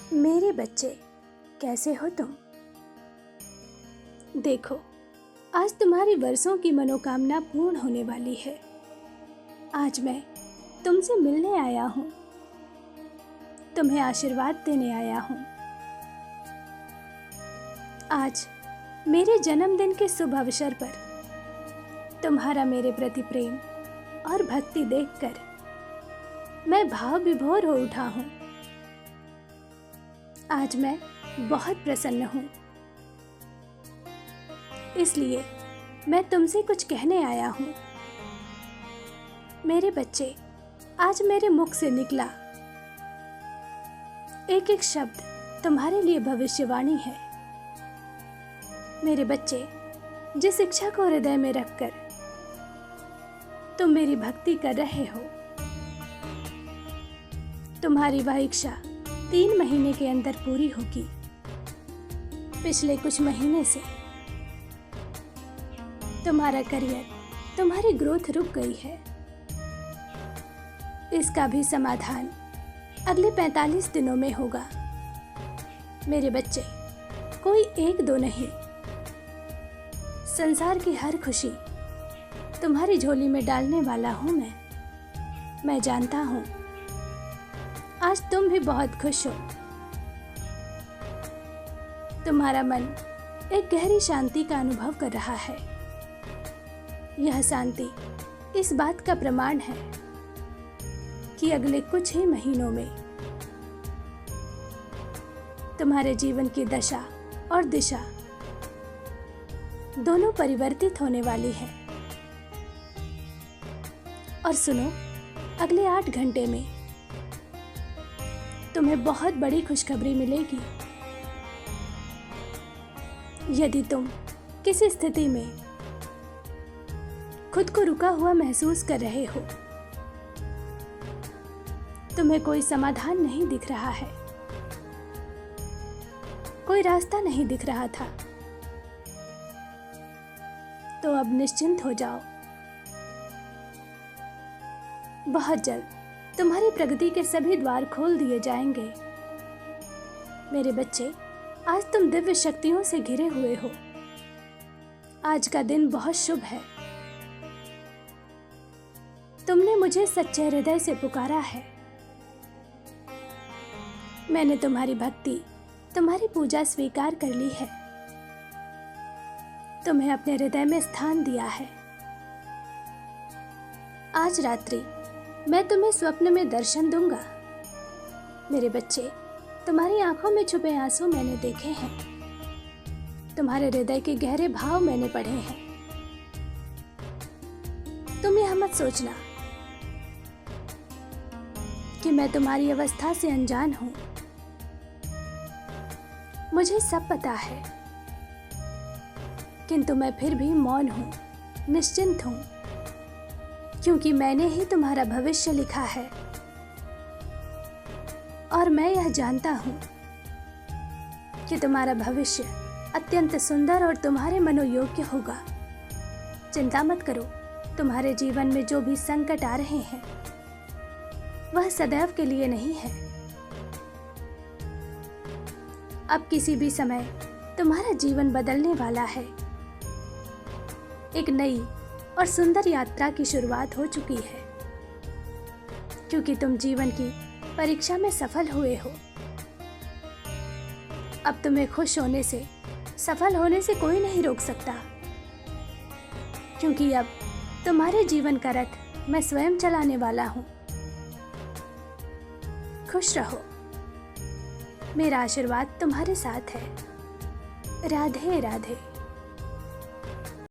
मेरे बच्चे, कैसे हो तुम? देखो, आज तुम्हारी वर्षों की मनोकामना पूर्ण होने वाली है। आज मैं तुमसे मिलने आया हूँ, तुम्हें आशीर्वाद देने आया हूँ। आज मेरे जन्मदिन के शुभ अवसर पर तुम्हारा मेरे प्रति प्रेम और भक्ति देखकर मैं भाव विभोर हो उठा हूँ। आज मैं बहुत प्रसन्न हूँ, इसलिए मैं तुमसे कुछ कहने आया हूँ। मेरे बच्चे, आज मेरे मुख से निकला एक एक शब्द तुम्हारे लिए भविष्यवाणी है। मेरे बच्चे, जिस इच्छा को हृदय में रखकर तुम मेरी भक्ति कर रहे हो, तुम्हारी वह इच्छा 3 महीने के अंदर पूरी होगी। पिछले कुछ महीने से तुम्हारा करियर, तुम्हारी ग्रोथ रुक गई है। इसका भी समाधान अगले 45 दिनों में होगा। मेरे बच्चे, कोई 1-2 नहीं, संसार की हर खुशी तुम्हारी झोली में डालने वाला हूं मैं जानता हूं आज तुम भी बहुत खुश हो। तुम्हारा मन एक गहरी शांति का अनुभव कर रहा है। यह शांति इस बात का प्रमाण है कि अगले कुछ ही महीनों में तुम्हारे जीवन की दशा और दिशा दोनों परिवर्तित होने वाली है। और सुनो, अगले 8 घंटे में तुम्हें बहुत बड़ी खुशखबरी मिलेगी। यदि तुम किसी स्थिति में खुद को रुका हुआ महसूस कर रहे हो, तुम्हें कोई समाधान नहीं दिख रहा है, कोई रास्ता नहीं दिख रहा था, तो अब निश्चिंत हो जाओ। बहुत जल्द तुम्हारी प्रगति के सभी द्वार खोल दिए जाएंगे। मेरे बच्चे, आज तुम दिव्य शक्तियों से घिरे हुए हो। आज का दिन बहुत शुभ है। तुमने मुझे सच्चे हृदय से पुकारा है। मैंने तुम्हारी भक्ति, तुम्हारी पूजा स्वीकार कर ली है। तुम्हें अपने हृदय में स्थान दिया है। आज रात्रि मैं तुम्हें स्वप्न में दर्शन दूंगा। मेरे बच्चे, तुम्हारी आंखों में छुपे आंसू मैंने देखे हैं। तुम्हारे हृदय के गहरे भाव मैंने पढ़े हैं। तुम यह मत सोचना कि मैं तुम्हारी अवस्था से अनजान हूं। मुझे सब पता है, किंतु मैं फिर भी मौन हूं, निश्चिंत हूं, क्योंकि मैंने ही तुम्हारा भविष्य लिखा है। और मैं यह जानता हूं कि तुम्हारा भविष्य अत्यंत सुंदर और तुम्हारे मनोयोग्य होगा। चिंता मत करो, तुम्हारे जीवन में जो भी संकट आ रहे हैं वह सदैव के लिए नहीं है। अब किसी भी समय तुम्हारा जीवन बदलने वाला है। एक नई और सुंदर यात्रा की शुरुआत हो चुकी है, क्योंकि तुम जीवन की परीक्षा में सफल हुए हो। अब तुम्हें खुश होने से, सफल होने से कोई नहीं रोक सकता, क्योंकि अब तुम्हारे जीवन का रथ मैं स्वयं चलाने वाला हूं। खुश रहो, मेरा आशीर्वाद तुम्हारे साथ है। राधे राधे।